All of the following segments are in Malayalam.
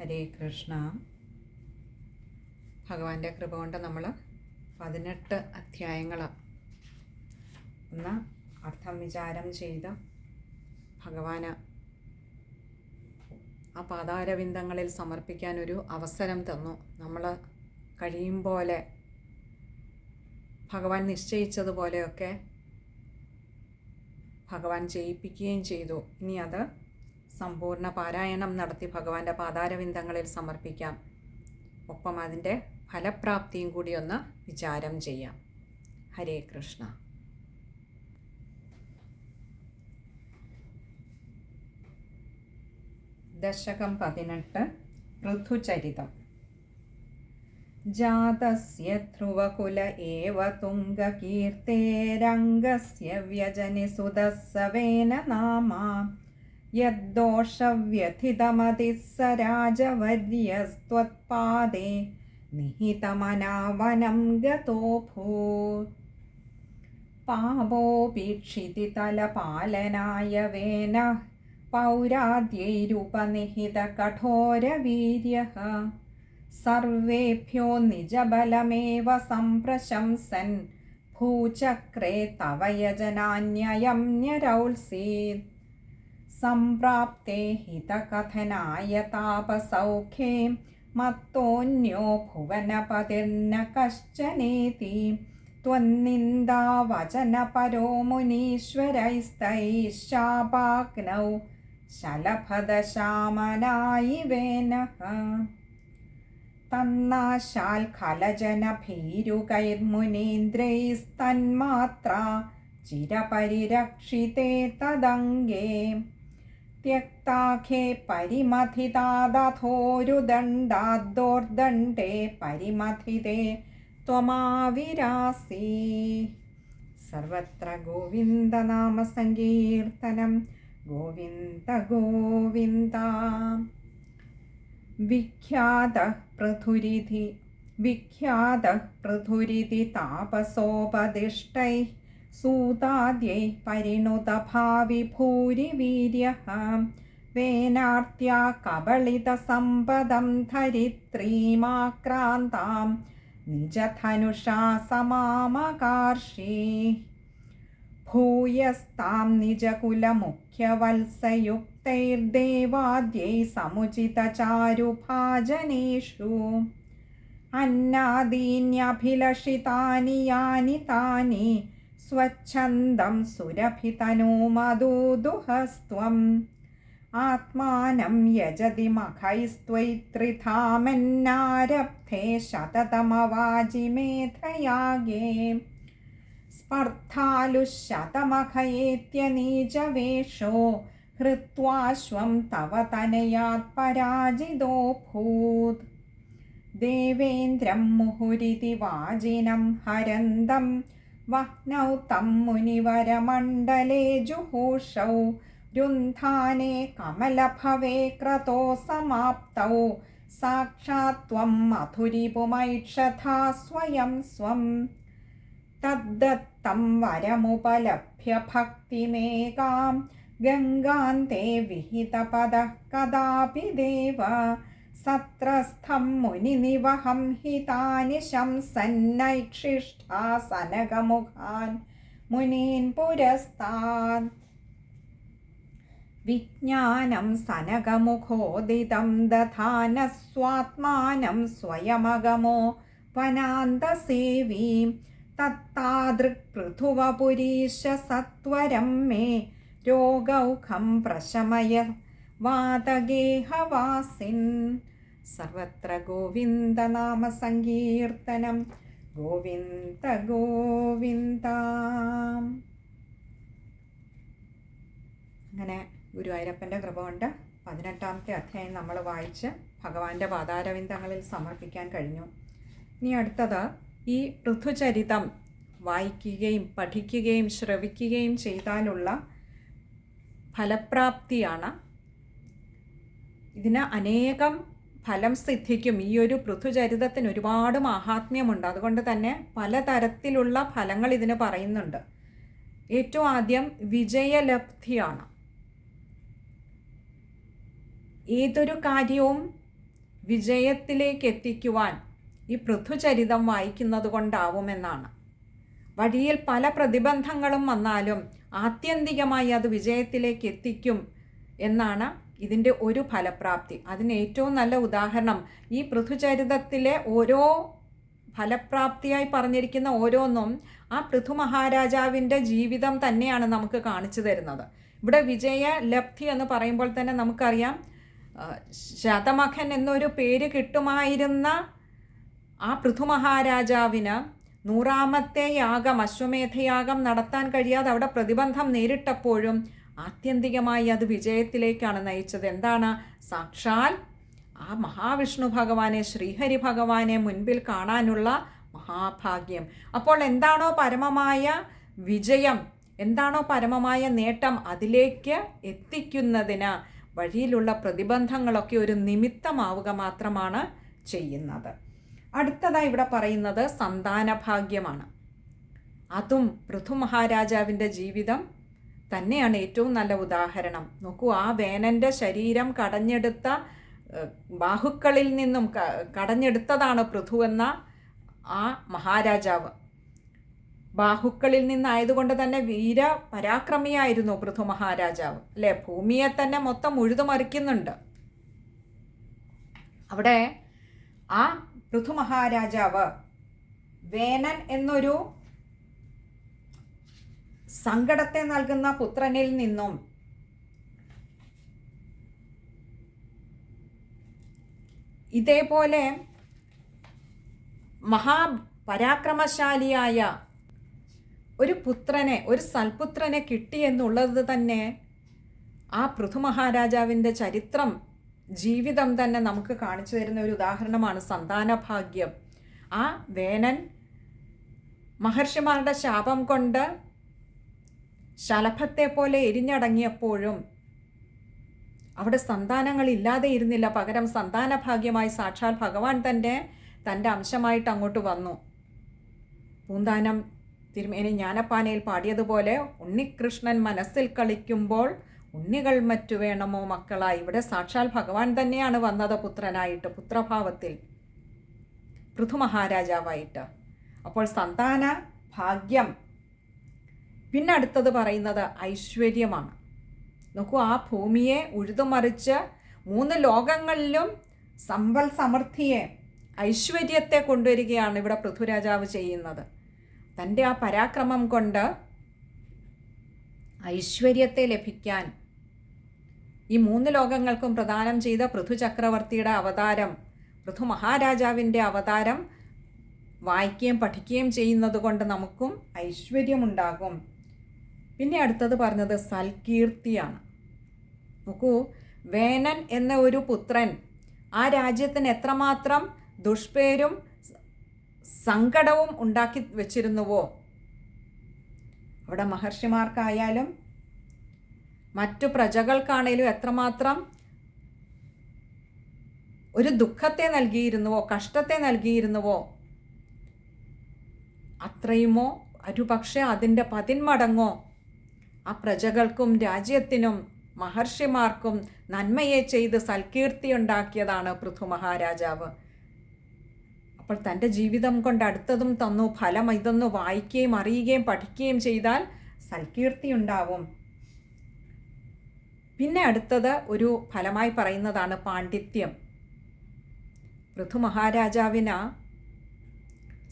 ഹരേ കൃഷ്ണ. ഭഗവാന്റെ കൃപ കൊണ്ട് നമ്മൾ 18 അധ്യായങ്ങൾ ഒന്ന് അർത്ഥം വിചാരം ചെയ്ത് ഭഗവാന് ആ പാതാരവിന്ദങ്ങളിൽ സമർപ്പിക്കാനൊരു അവസരം തന്നു. നമ്മൾ കഴിയും പോലെ ഭഗവാൻ നിശ്ചയിച്ചതുപോലെയൊക്കെ ഭഗവാൻ ചെയ്യിപ്പിക്കുകയും ചെയ്തു. ഇനി അത് സമ്പൂർണ്ണ പാരായണം നടത്തി ഭഗവാന്റെ പാതാരവിന്ദങ്ങളിൽ സമർപ്പിക്കാം. ഒപ്പം അതിൻ്റെ ഫലപ്രാപ്തിയും കൂടി ഒന്ന് വിചാരം ചെയ്യാം. ഹരേ കൃഷ്ണ. ദശകം 18 പൃഥുചരിതം. ജാതസ്യ ധ്രുവകുല ഏവ തുംഗകീർത്തേരംഗസ്യ വ്യജനി സുദസ്സവേന നാമാ യദ്ദോഷവ്യഥിതമതിഃ स രാജവര്യസ്ത്വത്പാദേ നിഹിതമനാവനം ഗതോऽഭൂത്. പാപോപീക്ഷിതിതലപാലനായ വേനഃ പൗരാദ്യൈരുപനിഹിതകഠോരവീര്യഃ സർവേഭ്യോ നിജബലമേവ സംപ്രശംസൻ ഭൂചക്രേ തവ യജനാന്യയം ന്യരൗത്സീത്. സംപ്രാപ്തേ ഹിതകഥനായ താപസൗഖ്യേ മത്തോന്യോ ഭുവനപതിർന കശ്ചനേതി. ത്വന്നിന്ദാവചനപരോ മുനീശ്വരൈസ്തൈശ്ശാപാഗ്നൗ ശലഭദശാമനായിവേനഃ. തന്നാശാൽ ഖലജനഭീരുകൈർമുനീന്ദ്രൈസ്തന്മാത്രാ ചിരപരിരക്ഷിതേ തദംഗേ. ത്യക്താഖേ പരിമഥിതാദഥോരുദണ്ഡാദ്ദോർദണ്ഡേ പരിമഥിതേ ത്വമാവിരാസി. സർവത്ര ഗോവിന്ദനാമസങ്കീർത്തനം. ഗോവിന്ദ ഗോവിന്ദ. വിഖ്യാതഃ പൃഥുരിതി താപസോപദിഷ്ടൈഃ സൂതാദ്യൈ പരിണുതഭാവി ഭൂരിവീര്യഃ. വേനാർത്യാ കബളിതസമ്പദം ധരിത്രീമാക്രാന്താം നിജധനുഷാ സമാമകാർഷി. ഭൂയസ്താം നിജകുലമുഖ്യവത്സയുക്തൈർദേവാദ്യൈ സമുചിതചാരുഭാജനേഷു. അന്നാദീന്യഭിലഷിതാനി യാനി താനി സ്വച്ഛന്ദം സുരഭിതനൂമദൂദുഹസ്ത്വം. ആത്മാനം യജതി മഖൈസ്ത്വൈത്രിധാമന്നാരബ്ധേ ശതതമവാജി മേധയാഗേ. സ്പർദ്ധാലുശതമഖയേത്യനീചവേഷോ ഹൃത്വാശ്വം തവ തനയാത് പരാജിതോऽഭൂത്. ദേവേന്ദ്രം മുഹുരിതി വാജിനം ഹരന്തം വഹ്നൗ തം മുനിവരമണ്ഡലേ ജുഹൂഷൗ. രുന്ധാനേ കമലഭവേ ക്രതോ സമാപ്തൗ സാക്ഷാത് ത്വം മധുരിപുമൈക്ഷഥാ സ്വയം സ്വം. തദ്ദത്തം വരമുപലഭ്യ ഭക്തിമേകാം ഗംഗാന്തേ വിഹിതപദഃ കദാപി ദേവ. സത്രസ്ഥം മുനിനിവഹം ഹിതാനി ശംസന്നൈക്ഷിഷ്ഠാ സനകമുഖാൻ മുനീൻ പുരസ്താദ്. വിജ്ഞാനം സനകമുഖോദിതം ദധാനഃ സ്വാത്മാനം സ്വയമഗമോ വനാന്തസേവീ. തത്താദൃക് പൃഥുവപുരീശ സത്വരം മേ രോഗൗഖം പ്രശമയ വാതഗേഹവാസിൻ. സർവത്ര ഗോവിന്ദനാമസങ്കീർത്തനം. ഗോവിന്ദ ഗോവിന്ദ. അങ്ങനെ ഗുരുവായൂരപ്പൻ്റെ കൃപ കൊണ്ട് 18ാമത്തെ അധ്യായം നമ്മൾ വായിച്ച് ഭഗവാന്റെ പാതാരവിന്ദങ്ങളിൽ സമർപ്പിക്കാൻ കഴിഞ്ഞു. ഇനി അടുത്തത് ഈ പൃഥുചരിതം വായിക്കുകയും പഠിക്കുകയും ശ്രവിക്കുകയും ചെയ്താലുള്ള ഫലപ്രാപ്തിയാണ്. ഇതിന് അനേകം ഫലം സിദ്ധിക്കും. ഈ ഒരു പൃഥുചരിതത്തിന് ഒരുപാട് മാഹാത്മ്യമുണ്ട്. അതുകൊണ്ട് തന്നെ പലതരത്തിലുള്ള ഫലങ്ങൾ ഇതിന് പറയുന്നുണ്ട്. ഏറ്റവും ആദ്യം വിജയലബ്ധിയാണ്. ഏതൊരു കാര്യവും വിജയത്തിലേക്ക് എത്തിക്കുവാൻ ഈ പൃഥുചരിതം വായിക്കുന്നത് കൊണ്ടാവുമെന്നാണ്. വഴിയിൽ പല പ്രതിബന്ധങ്ങളും വന്നാലും ആത്യന്തികമായി അത് വിജയത്തിലേക്ക് എത്തിക്കും എന്നാണ് ഇതിൻ്റെ ഒരു ഫലപ്രാപ്തി. അതിന് ഏറ്റവും നല്ല ഉദാഹരണം ഈ പൃഥുചരിതത്തിലെ ഓരോ ഫലപ്രാപ്തിയായി പറഞ്ഞിരിക്കുന്ന ഓരോന്നും ആ പൃഥു മഹാരാജാവിൻ്റെ ജീവിതം തന്നെയാണ് നമുക്ക് കാണിച്ചു തരുന്നത്. ഇവിടെ വിജയലബ്ധി എന്ന് പറയുമ്പോൾ തന്നെ നമുക്കറിയാം, ശതമഖൻ എന്നൊരു പേര് കിട്ടുമായിരുന്ന ആ പൃഥു മഹാരാജാവിന് 100ാമത്തെ യാഗം, അശ്വമേധയാഗം നടത്താൻ കഴിയാതെ അവിടെ പ്രതിബന്ധം നേരിട്ടപ്പോഴും ആത്യന്തികമായി അത് വിജയത്തിലേക്കാണ് നയിച്ചത്. എന്താണ്? സാക്ഷാൽ ആ മഹാവിഷ്ണു ഭഗവാനെ, ശ്രീഹരി ഭഗവാനെ മുൻപിൽ കാണാനുള്ള മഹാഭാഗ്യം. അപ്പോൾ എന്താണോ പരമമായ വിജയം, എന്താണോ പരമമായ നേട്ടം, അതിലേക്ക് എത്തിക്കുന്നതിന് വഴിയിലുള്ള പ്രതിബന്ധങ്ങളൊക്കെ ഒരു നിമിത്തമാവുക മാത്രമാണ് ചെയ്യുന്നത്. അടുത്തതായി ഇവിടെ പറയുന്നത് സന്താനഭാഗ്യമാണ്. അതും പൃഥു മഹാരാജാവിൻ്റെ ജീവിതം തന്നെയാണ് ഏറ്റവും നല്ല ഉദാഹരണം. നോക്കൂ, ആ വേനൻ്റെ ശരീരം കടഞ്ഞെടുത്ത ബാഹുക്കളിൽ നിന്നും കടഞ്ഞെടുത്തതാണ് പൃഥു എന്ന ആ മഹാരാജാവ്. ബാഹുക്കളിൽ നിന്നായതുകൊണ്ട് തന്നെ വീര പരാക്രമിയായിരുന്നു പൃഥു മഹാരാജാവ്, അല്ലേ? ഭൂമിയെ തന്നെ മൊത്തം ഉഴുതുമറിക്കുന്നുണ്ട്. അവിടെ ആ പൃഥു മഹാരാജാവ് വേനൻ എന്നൊരു സങ്കടത്തെ നൽകുന്ന പുത്രനിൽ നിന്നും ഇതേപോലെ മഹാപരാക്രമശാലിയായ ഒരു പുത്രനെ, ഒരു സൽപുത്രനെ കിട്ടിയെന്നുള്ളത് തന്നെ ആ പൃഥു മഹാരാജാവിൻ്റെ ചരിത്രം, ജീവിതം തന്നെ നമുക്ക് കാണിച്ചു തരുന്ന ഒരു ഉദാഹരണമാണ് സന്താനഭാഗ്യം. ആ വേനൻ മഹർഷിമാരുടെ ശാപം കൊണ്ട് ശലഭത്തെ പോലെ എരിഞ്ഞടങ്ങിയപ്പോഴും അവിടെ സന്താനങ്ങളില്ലാതെ ഇരുന്നില്ല. പകരം സന്താനഭാഗ്യമായി സാക്ഷാൽ ഭഗവാൻ തന്നെ തൻ്റെ അംശമായിട്ട് അങ്ങോട്ട് വന്നു. പൂന്താനം തിരുമേനി ജ്ഞാനപ്പാനയിൽ പാടിയതുപോലെ, ഉണ്ണികൃഷ്ണൻ മനസ്സിൽ കളിക്കുമ്പോൾ ഉണ്ണികൾ മറ്റു വേണമോ മക്കളായി. ഇവിടെ സാക്ഷാൽ ഭഗവാൻ തന്നെയാണ് വന്നത് പുത്രനായിട്ട്, പുത്രഭാവത്തിൽ, പൃഥു മഹാരാജാവായിട്ട്. അപ്പോൾ സന്താന ഭാഗ്യം. പിന്നെ അടുത്തത് പറയുന്നത് ഐശ്വര്യമാണ്. നോക്കൂ, ആ ഭൂമിയെ ഉഴുതുമറിച്ച് 3 ലോകങ്ങളിലും സമ്പൽ സമൃദ്ധിയെ, ഐശ്വര്യത്തെ കൊണ്ടുവരികയാണ് ഇവിടെ പൃഥ്വിരാജാവ് ചെയ്യുന്നത്. തൻ്റെ ആ പരാക്രമം കൊണ്ട് ഐശ്വര്യത്തെ ലഭിക്കാൻ ഈ 3 ലോകങ്ങൾക്കും പ്രദാനം ചെയ്ത പൃഥു ചക്രവർത്തിയുടെ അവതാരം, പൃഥു മഹാരാജാവിൻ്റെ അവതാരം വായിക്കുകയും പഠിക്കുകയും ചെയ്യുന്നത് കൊണ്ട് നമുക്കും ഐശ്വര്യമുണ്ടാകും. പിന്നെ അടുത്തത് പറഞ്ഞത് സൽകീർത്തിയാണ്. നോക്കൂ, വേനൻ എന്ന ഒരു പുത്രൻ ആ രാജ്യത്തിന് എത്രമാത്രം ദുഷ്പേരും സങ്കടവും ഉണ്ടാക്കി വെച്ചിരുന്നുവോ, അവിടെ മഹർഷിമാർക്കായാലും മറ്റു പ്രജകൾക്കാണേലും എത്രമാത്രം ഒരു ദുഃഖത്തെ നൽകിയിരുന്നുവോ, കഷ്ടത്തെ നൽകിയിരുന്നുവോ, അത്രയുമോ ഒരുപക്ഷെ അതിൻ്റെ 10 മടങ്ങോ ആ പ്രജകൾക്കും രാജ്യത്തിനും മഹർഷിമാർക്കും നന്മയെ ചെയ്ത് സൽകീർത്തി ഉണ്ടാക്കിയതാണ് പൃഥു മഹാരാജാവ്. അപ്പോൾ തൻ്റെ ജീവിതം കൊണ്ട് അടുത്തതും തന്നു ഫലം. ഇതൊന്ന് വായിക്കുകയും അറിയുകയും പഠിക്കുകയും ചെയ്താൽ സൽകീർത്തി ഉണ്ടാവും. പിന്നെ അടുത്തത് ഒരു ഫലമായി പറയുന്നതാണ് പാണ്ഡിത്യം. പൃഥു മഹാരാജാവിന്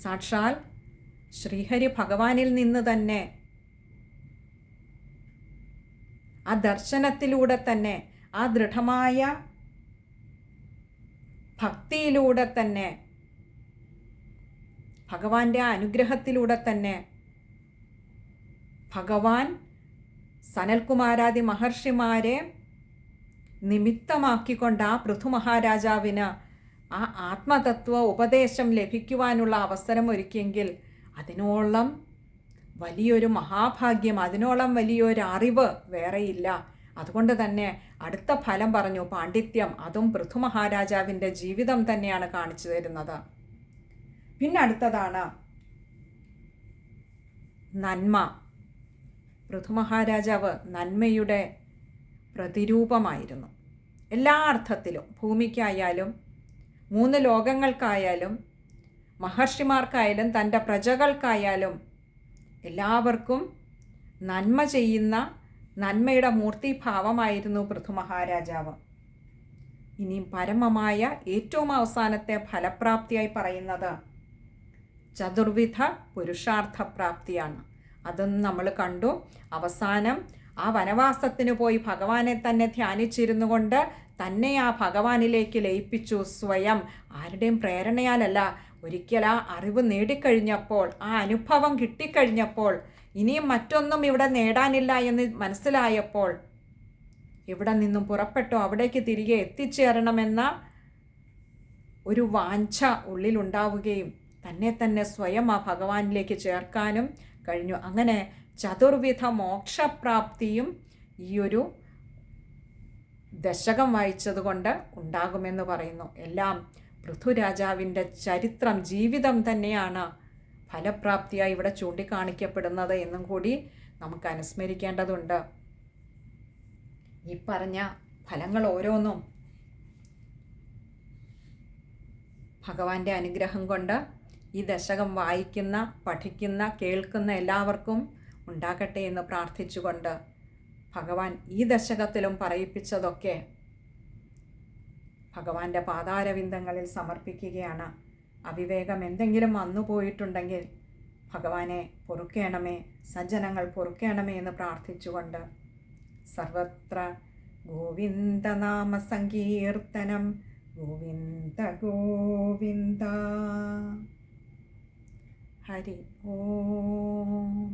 സാക്ഷാൽ ശ്രീഹരി ഭഗവാനിൽ നിന്ന് തന്നെ, ആ ദർശനത്തിലൂടെ തന്നെ, ആ ദൃഢമായ ഭക്തിയിലൂടെ തന്നെ, ഭഗവാന്റെ ആ അനുഗ്രഹത്തിലൂടെ തന്നെ ഭഗവാൻ സനൽകുമാരാദി മഹർഷിമാരെ നിമിത്തമാക്കിക്കൊണ്ട് ആ പൃഥു മഹാരാജാവിന് ആ ആത്മതത്വ ഉപദേശം ലഭിക്കുവാനുള്ള അവസരം ഒരുക്കിയെങ്കിൽ അതിനോളം വലിയൊരു മഹാഭാഗ്യം, അതിനോളം വലിയൊരു അറിവ് വേറെയില്ല. അതുകൊണ്ട് തന്നെ അടുത്ത ഫലം പറഞ്ഞു പാണ്ഡിത്യം. അതും പൃഥു മഹാരാജാവിൻ്റെ ജീവിതം തന്നെയാണ് കാണിച്ചു തരുന്നത്. പിന്നെ അടുത്തതാണ് നന്മ. പൃഥു മഹാരാജാവ് നന്മയുടെ പ്രതിരൂപമായിരുന്നു എല്ലാ അർത്ഥത്തിലും. ഭൂമിക്കായാലും മൂന്ന് ലോകങ്ങൾക്കായാലും മഹർഷിമാർക്കായാലും തൻ്റെ പ്രജകൾക്കായാലും എല്ലാവർക്കും നന്മ ചെയ്യുന്ന നന്മയുടെ മൂർത്തിഭാവമായിരുന്നു പൃഥു മഹാരാജാവ്. ഇനി പരമമായ ഏറ്റവും അവസാനത്തെ ഫലപ്രാപ്തിയായി പറയുന്നത് ചതുർവിധ പുരുഷാർത്ഥപ്രാപ്തിയാണ്. അതും നമ്മൾ കണ്ടു. അവസാനം ആ വനവാസത്തിന് പോയി ഭഗവാനെ തന്നെ ധ്യാനിച്ചിരുന്നു കൊണ്ട് തന്നെ ആ ഭഗവാനിലേക്ക് ലയിപ്പിച്ചു. സ്വയം ആരുടെയും പ്രേരണയാലല്ല, ഒരിക്കൽ ആ അറിവ് നേടിക്കഴിഞ്ഞപ്പോൾ, ആ അനുഭവം കിട്ടിക്കഴിഞ്ഞപ്പോൾ, ഇനിയും മറ്റൊന്നും ഇവിടെ നേടാനില്ല എന്ന് മനസ്സിലായപ്പോൾ ഇവിടെ നിന്നും പുറപ്പെട്ടു അവിടേക്ക് തിരികെ എത്തിച്ചേരണമെന്ന ഒരു വാഞ്ച ഉള്ളിലുണ്ടാവുകയും തന്നെ സ്വയം ആ ഭഗവാനിലേക്ക് ചേർക്കാനും കഴിഞ്ഞു. അങ്ങനെ ചതുർവിധ മോക്ഷപ്രാപ്തിയും ഈ ഒരു ദശകം വായിച്ചതുകൊണ്ട് ഉണ്ടാകുമെന്ന് പറയുന്നു. എല്ലാം പൃഥ്വിരാജാവിൻ്റെ ചരിത്രം, ജീവിതം തന്നെയാണ് ഫലപ്രാപ്തിയായി ഇവിടെ ചൂണ്ടിക്കാണിക്കപ്പെടുന്നത് എന്നും കൂടി നമുക്ക് അനുസ്മരിക്കേണ്ടതുണ്ട്. ഈ പറഞ്ഞ ഫലങ്ങൾ ഓരോന്നും ഭഗവാന്റെ അനുഗ്രഹം കൊണ്ട് ഈ ദശകം വായിക്കുന്ന, പഠിക്കുന്ന, കേൾക്കുന്ന എല്ലാവർക്കും ഉണ്ടാകട്ടെ എന്ന് പ്രാർത്ഥിച്ചുകൊണ്ട് ഭഗവാൻ ഈ ദശകത്തിലും പറയിപ്പിച്ചതൊക്കെ ഭഗവാന്റെ പാതാരവിന്ദങ്ങളിൽ സമർപ്പിക്കുകയാണ്. അവിവേകം എന്തെങ്കിലും വന്നു പോയിട്ടുണ്ടെങ്കിൽ ഭഗവാനെ പൊറുക്കേണമേ, സജ്ജനങ്ങൾ പൊറുക്കേണമേ എന്ന് പ്രാർത്ഥിച്ചുകൊണ്ട് സർവത്ര ഗോവിന്ദനാമ സങ്കീർത്തനം. ഗോവിന്ദ ഗോവിന്ദ. ഹരി ഓം.